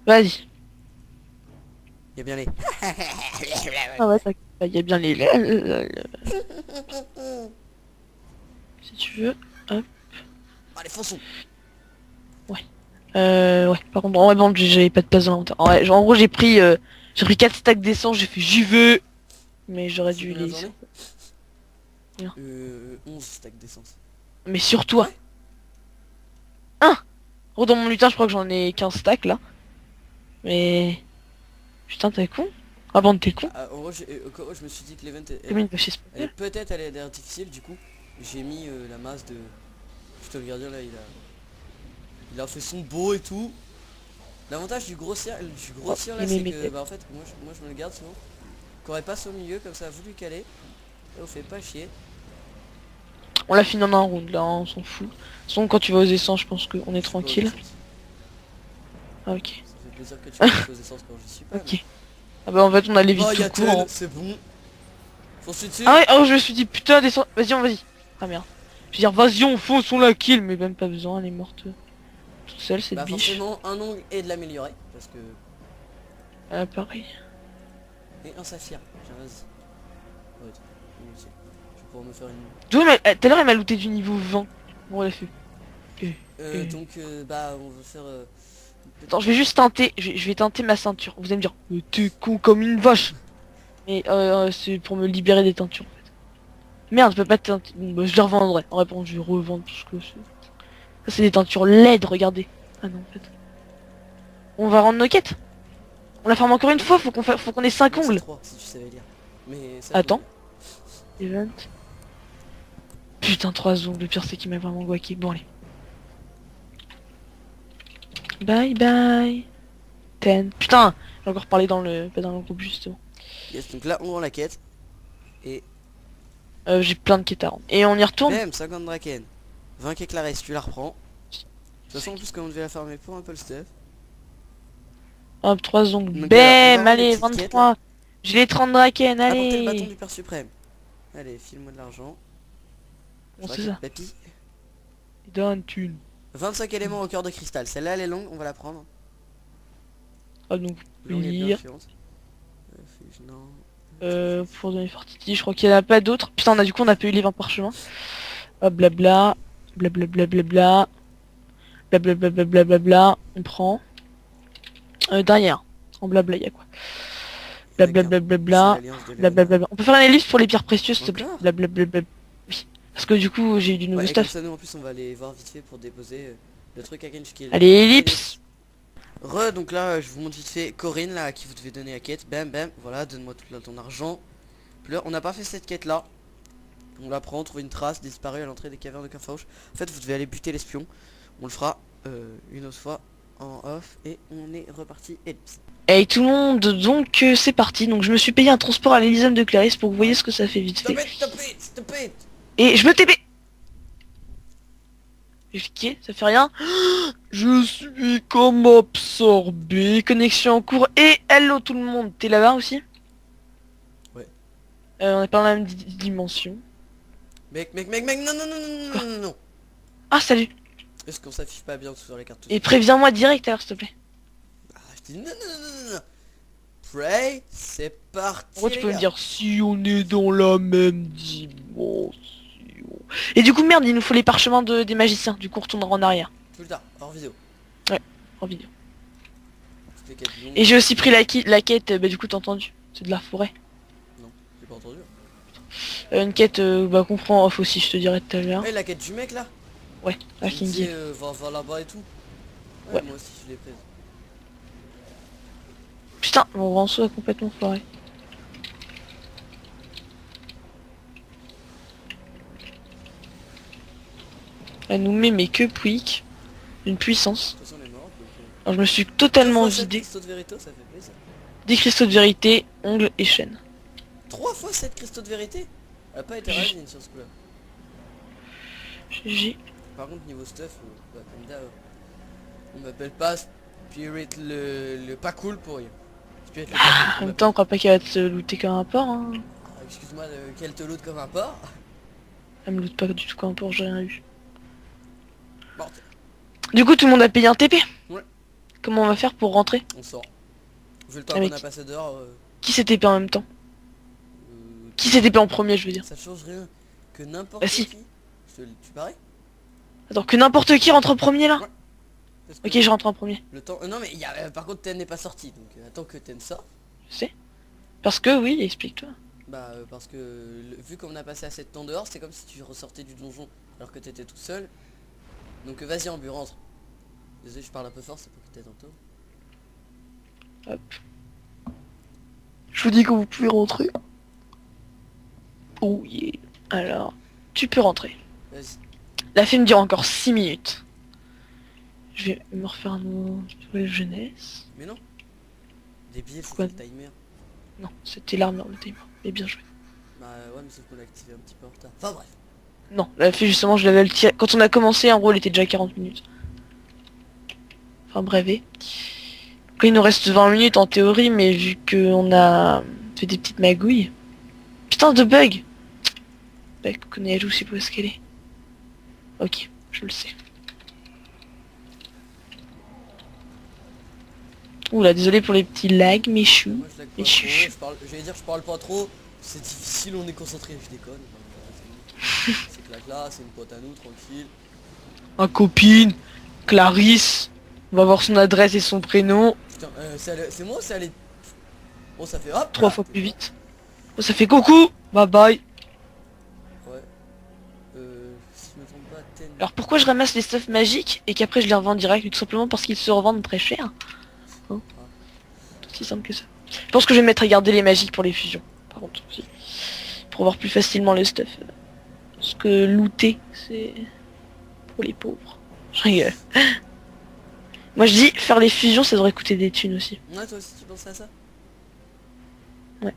Vas-y. Il y a bien les... Ah ouais, il y a bien les... Si tu veux. Allez fonçons. Ouais, par contre, ouais, bon, j'avais pas de place dans l'inventaire. Ouais, genre, en gros, j'ai pris 4 stacks d'essence, j'ai fait j'y vais. Mais j'aurais C'est dû combien de les... journées Bien. 11 stacks d'essence. Mais sur toi. Ouais. Gros, dans mon lutin, je crois que j'en ai 15 stacks, là. Mais... Putain, t'es con. Ah bon, t'es con. En gros, je me suis dit que l'event Comme il va chez elle peut-être allait être difficile du coup. J'ai mis la masse de... Putain le gardien là il a fait son beau et tout. L'avantage du grossier là c'est que bah en fait moi je me le garde souvent. Qu'on passe au milieu comme ça vous lui caler. Et on fait pas chier. On l'a fini en un round, là, on s'en fout. De toute façon, quand tu vas aux essences, je pense qu'on est tranquille. Ah, ok. Ça fait plaisir que tu fasses aux essences quand je suis pas. Ok. Ah bah en fait, on allait vite Oh tout y'a court. Hein. c'est bon. Fonce dessus. Ah ouais, oh, je me suis dit, putain, descends. Vas-y. Ah merde. Je veux dire, vas-y, on fonce, on la kill, mais même pas besoin, elle est morte toute seule, cette Bah biche. forcément un ongle et de l'améliorer. Parce que... Pareil. Et un saphir. Tiens vas-y. Ouais, je pour me faire une... D'où tout à l'heure elle m'a looté du niveau 20. Bon elle a fait. Donc bah on va faire... Attends, je vais juste teinter, je vais teinter ma ceinture. Vous allez me dire, t'es con comme une vache. Mais c'est pour me libérer des teintures en fait. Merde, je peux pas teinter. Bon, bah, je les revendrai. En réponse, je vais revendre parce que c'est... Ça c'est des teintures LED, regardez. Ah non en fait. On va rendre nos quêtes. On la ferme encore une fois, faut qu'on ait 5 Non, c'est ongles. 3, si tu savais lire. Mais ça, Attends. Event. Putain, 3 ongles, le pire c'est qu'il m'a vraiment guaqué. Bon allez. Bye bye. 10. Putain, j'ai encore parlé dans le... pas dans le groupe justement. Yes, donc là on rend la quête. Et J'ai plein de quêtes à rendre. Et on y retourne. bam, 50 Draken. 20 Keclares, tu la reprends. De toute façon en plus comme on devait la farmer pour un peu le stuff. Hop, 3 ongles. Donc, alors, on Bam, va allez, voir les petites 23. J'ai les 30 draken, Apporter le bâton allez. du Père Suprême. Allez, file-moi de l'argent. Bon, c'est ça. Papy. Donne thune. 25 éléments au cœur de cristal. Celle-là elle est longue, on va la prendre. Ah, donc, Longue et bien lire. influente. Non. Pour donner Fortity, je crois qu'il n'y en a pas d'autres. Putain, on a du coup, on a pas eu les 20 parchemins. Hop, blabla. Blablabla. Blablabla. On prend. Derrière. En blabla, y'a quoi? Blablabla. Blablabla. On peut faire une ellipse pour les pierres précieuses, s'il te plaît. Encore Blablabla. Oui. Parce que du coup, j'ai eu du nouveau Ouais, et comme stuff. ça nous en plus on va aller voir vite fait pour déposer le truc à Kench qui est... Allez, ellipse. Donc là je vous montre vite fait Corinne là à qui vous devez donner la quête. Bam bam, voilà, donne-moi tout là ton argent. Puis là, on n'a pas fait cette quête là. On la prend, trouver une trace disparue à l'entrée des cavernes de Carfauche. En fait vous devez aller buter l'espion. On le fera une autre fois en off et on est reparti. Ellipse. Hey tout le monde, donc c'est parti. Donc je me suis payé un transport à l'Elysium de Clarisse pour que vous voyez ce que ça fait vite fait. Stop it. Et je me TP. J'ai cliqué, ça fait rien. Je suis comme absorbé. Connexion en cours. Et hello tout le monde. T'es là-bas aussi? Ouais. On est pas dans la même dimension. Mec, non. Ah salut. Est-ce qu'on s'affiche pas bien sur les cartes? Et préviens-moi direct alors s'il te plaît. Ah, je dis non. Pray, c'est parti. En gros tu les peux me gars. dire si on est dans la même dimension. Et du coup merde, il nous faut les parchemins des magiciens. Du coup on retournera en arrière. Plus tard, hors vidéo. En vidéo. C'était quête longue. Et j'ai aussi pris la quête, bah du coup t'as entendu. C'est de la forêt. Non, j'ai pas entendu. Une quête bah qu'on prend off aussi, je te dirai tout à l'heure. Eh, la quête du mec là. Ouais, à Il me Kingy. disait, va là-bas et tout. Ouais, Ouais. moi aussi je l'ai prise. Putain, mon Rançon a complètement foiré. Elle nous met mais que pouic. Une puissance. De toute façon on est mort. Donc, Alors je me suis totalement 3 fois 7 vidé. cristaux de vérité, ça fait plaisir. 10 cristaux de vérité, ongles et chaînes. 3 fois 7 cristaux de vérité. Elle a pas été ravine sur ce coup là. GG. Par contre niveau stuff, bah, comme d'hab, on m'appelle pas Spirit le pas cool pour rien. Spirit le pas En cool. même temps, on croit pas qu'elle va te looter comme un porc, hein. Excuse-moi, qu'elle te loot comme un porc. Elle me loot pas du tout comme un porc, j'ai rien eu. Bon, Du coup, tout le monde a payé un TP. Ouais. Comment on va faire pour rentrer? on sort. Vu le temps Ah, qu'on mais a passé dehors, Qui s'est TP en même temps? Qui s'est TP en premier, je veux dire? ça change rien. Que n'importe Bah si. qui. Tu parais. Attends, que n'importe qui rentre en premier là? Ouais. Parce que Ok, je rentre en premier. le temps. Non mais il y a, par contre Ten n'est pas sorti, donc attends que Ten sorte. Je sais. Parce que oui, explique-toi. Bah parce que vu qu'on a passé assez de temps dehors, c'est comme si tu ressortais du donjon alors que t'étais tout seul. Donc vas-y en but, rentre. Désolé, je parle un peu fort, c'est pour que t'aies tantôt. Hop. Je vous dis que vous pouvez rentrer. Oh yeah. Alors, tu peux rentrer. Vas-y. La film dure encore 6 minutes. Je vais me refaire un nouvelle jeunesse. Mais non. Débile, Pourquoi c'était le timer. Non, c'était l'armure, le timer. Mais bien joué. Bah ouais, mais sauf qu'on l'a activé un petit peu en retard. Enfin bref. Non, la fille justement, je l'avais tiré. Quand on a commencé, en gros, elle était déjà à 40 minutes. Enfin bref. Quand il nous reste 20 minutes en théorie, mais vu qu'on a fait des petites magouilles. Putain de bug. Bah, connais elle aussi, où est-ce qu'elle est. Ok, je le sais. Oula, désolé pour les petits lags, mais chou. Moi je lag pas Et trop, chuchu. j'allais dire je parle pas trop. C'est difficile, on est concentré, je déconne. C'est Clacla, c'est une pote à nous, tranquille. Ma copine, Clarisse. On va voir son adresse et son prénom. Putain, c'est moi ou c'est allé... Bon, ça fait hop Trois là. fois plus vite. Oh, ça fait coucou. Bye bye. Ouais. Si je me trompe pas, Ten... Alors pourquoi je ramasse les stuffs magiques et qu'après je les revends direct? Tout simplement parce qu'ils se revendent très cher. Hein, c'est aussi simple que ça. Je pense que je vais me mettre à garder les magiques pour les fusions. Par contre aussi. Pour voir plus facilement le stuff. Parce que looter, c'est pour les pauvres. Je rigole. Moi je dis, faire les fusions, ça devrait coûter des thunes aussi. Ouais, toi aussi tu pensais à ça? Ouais.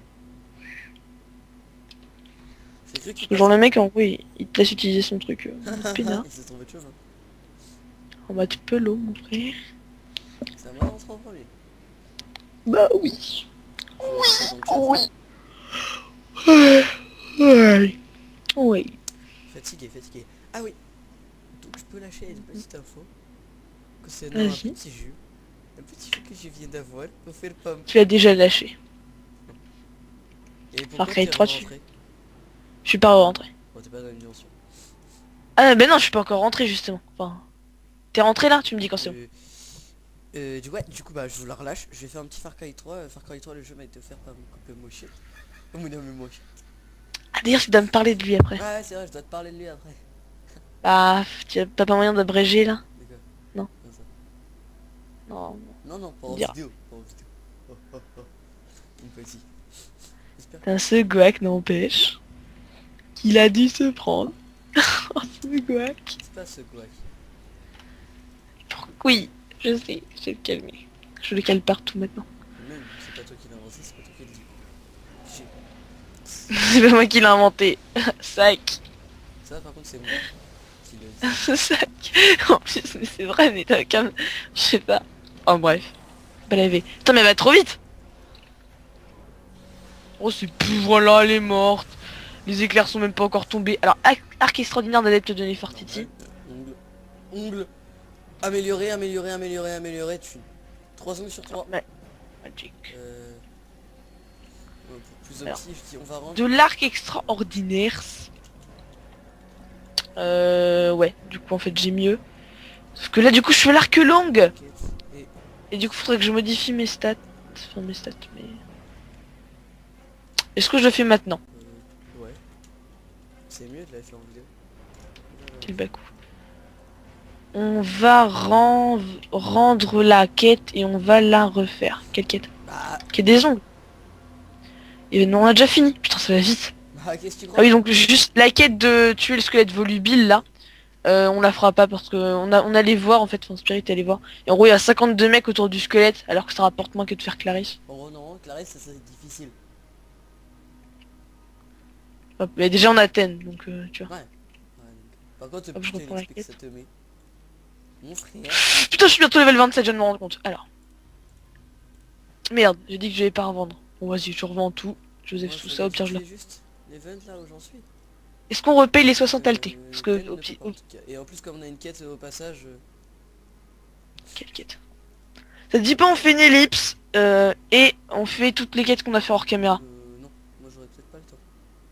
J'ai cru qu'il Genre le mec en gros, il te laisse utiliser son truc. Peinard. Il s'est trompé de chose, hein. En mode pelot, mon frère. Ça m'a rentré en premier. Bah oui. Oui. Oui. Ouais. Oui. Fatigué, fatigué. Ah oui. Donc je peux lâcher une petite info. Concernant un Vas-y. petit jus. Un petit jus que je viens d'avoir pour faire pomme. Tu l'as déjà lâché. Et pourquoi Far Cry t'es 3, rentré? je suis pas rentré. Bon, t'es pas dans une dimension. Ah ben non, je suis pas encore rentré justement. Enfin, t'es rentré là, tu me dis quand c'est bon. Du coup bah je vous la relâche. Je vais faire un petit Far Cry 3. Far Cry 3 le jeu m'a été offert par mon copain Moshi. Oh mon ami Moshi. Ah d'ailleurs, tu dois me parler de lui après. Ouais c'est vrai, je dois te parler de lui après. Bah, t'as pas moyen d'abréger là? D'accord. Non. Comme ça. Non. Non, non, pas en Dire. vidéo. Pas en vidéo. Oh, oh, oh. Une petite. J'espère que... T'as ce guac n'empêche qu'il a dû se prendre. Oh, ce guac. C'est pas ce guac. Oui, je sais, je vais le calmer. Je le cale partout maintenant. Même, c'est pas toi qui l'as inventé, c'est pas toi qui le dis. C'est pas moi qui l'ai inventé. Sac. Ça par contre c'est moi qui le dis. Sac. En plus, mais c'est vrai, mais t'as quand même... Je sais pas. Oh bref. Pas lavé. Putain, mais elle va trop vite. Oh, c'est plus... Voilà, elle est morte. Les éclairs sont même pas encore tombés. Alors, arc extraordinaire d'adepte de Nefertiti. Ongle. Ongle. Améliorer, améliorer, améliorer, améliorer. Tu... 3 ongles sur 3. Ouais. Magic. Pour plus Alors, opti, je dis on va rendre. de l'arc extraordinaire. Ouais. Du coup, en fait, j'ai mieux. Parce que là, du coup, je fais l'arc longue. Et Et du coup, faudrait que je modifie mes stats. Enfin, mes stats, mais... Est-ce que je le fais maintenant? ouais. C'est mieux de la faire en vidéo. Quel bas coup. On va rendre la quête et on va la refaire. Quelle quête? Bah, Quête des ongles. Et non, on a déjà fini. Putain, ça va vite. qu'est-ce que tu Ah crois? oui, donc juste la quête de tuer le squelette volubile, là. On la fera pas parce que on allait voir, en fait, enfin, Spirit allait voir. Et en gros, il y a 52 mecs autour du squelette, alors que ça rapporte moins que de faire Clarisse. En gros, non, Clarisse, ça c'est difficile. Hop, mais déjà, on a Ten, donc tu vois. Ouais. Donc, par contre, Hop, je putain, reprends la l'explique que quête. ça te met. Mon frère. Putain, je suis bientôt level 27, je viens de me rendre compte. Alors. Merde, j'ai dit que je vais pas revendre. Bon, vas-y, je revends tout. Joseph, Moi, tout je ça, au pire, je le... fais juste l'event là où j'en suis. Est-ce qu'on repaye les 60 altés? Parce que, Ten au ne peut petit... pas, en tout cas. Et en plus, comme on a une quête au passage... Quelle quête? Ça te dit pas on fait une ellipse, et on fait toutes les quêtes qu'on a fait hors caméra. non, moi j'aurais peut-être pas le temps.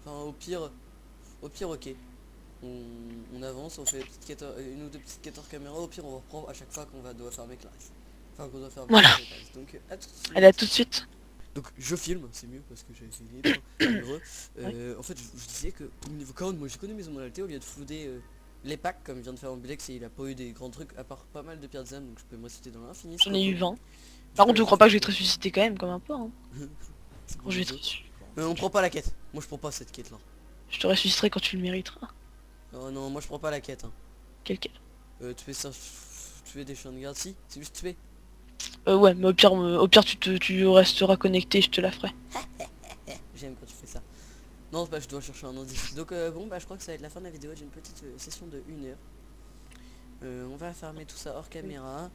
Enfin, au pire, ok. On avance, on fait une ou deux petites quêtes hors caméra. Au pire, on reprend à chaque fois qu'on doit fermer Clarisse. Enfin, qu'on doit fermer Voilà. Clarisse. Donc, à tout de suite. Allez, à tout de suite. Donc, je filme, c'est mieux parce que j'ai fini. Heureux. En fait, je disais que pour le niveau 40, moi j'ai connu mes modalités au lieu de flouder les packs comme vient de faire Ambulex et il a pas eu des grands trucs à part pas mal de pierres d'âme, donc je peux me ressusciter dans l'infini. J'en ai eu 20. Par contre, je crois pas que je vais te ressusciter quand même, comme un porc. Hein. Quand je vais te ressusciter. On prend pas la quête. Moi je prends pas cette quête là. Je te ressusciterai quand tu le mériteras. Oh non, moi je prends pas la quête. Hein. Quelle quête? Tuer ça, tuer des chiens de garde, si, c'est juste tuer. Ouais, mais au pire tu resteras connecté, je te la ferai. J'aime quand tu fais ça. Non, bah je dois chercher un indice. Donc bon, bah je crois que ça va être la fin de la vidéo. J'ai une petite session de 1 heure. On va fermer tout ça hors caméra.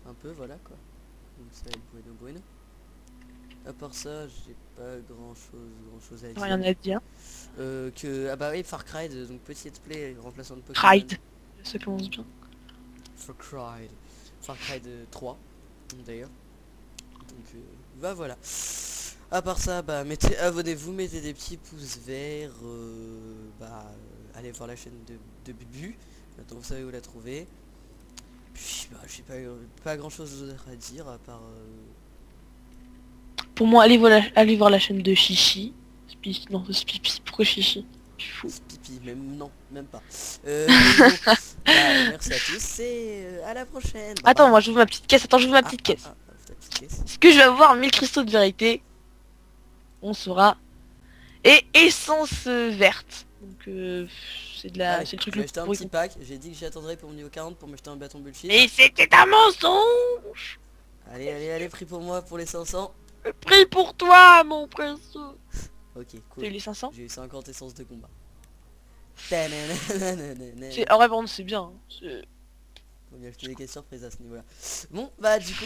Un peu, voilà quoi. Donc ça va être bueno. À part ça, j'ai pas grand chose à dire. Rien à dire. Ah bah oui, Far Cry, donc petit let's play remplaçant de Pokémon. Ride. Ça commence bien. Far Cry 3 d'ailleurs. Donc bah voilà. À part ça, bah abonnez-vous, mettez des petits pouces verts, allez voir la chaîne de Bubu. Maintenant vous savez où la trouver. Puis bah, j'ai pas grand chose d'autre à dire à part... Pour moi, allez voir la chaîne de Chichi. Non, c'est Pipi. Pourquoi Chichi? Je suis fou. Pipi, même non, même pas. Mais bon, bah, merci à tous et à la prochaine. Bye Attends, bye. moi j'ouvre ma petite caisse. Attends, j'ouvre ma petite caisse. Ta petite caisse. Est-ce que je vais avoir 1000 cristaux de vérité? On saura. Et essence verte. Donc c'est Allez, c'est le truc je vais le acheter un pourri petit pack. J'ai dit que j'y attendrai pour mon niveau 40 pour m'acheter un bâton bullshit. Et c'était un mensonge. Allez, pris pour moi pour les 500. Le prix pour toi, mon précieux. Ok, T'as cool. eu les 500? J'ai eu 50 essences de combat. En vrai, bon, c'est bien. Hein. On va acheter des caisses surprises à ce niveau-là. Bon, bah du coup,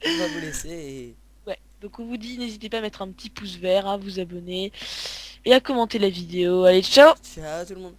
on va vous laisser et... Ouais, donc on vous dit, n'hésitez pas à mettre un petit pouce vert, à vous abonner et à commenter la vidéo. Allez, ciao! Ciao tout le monde.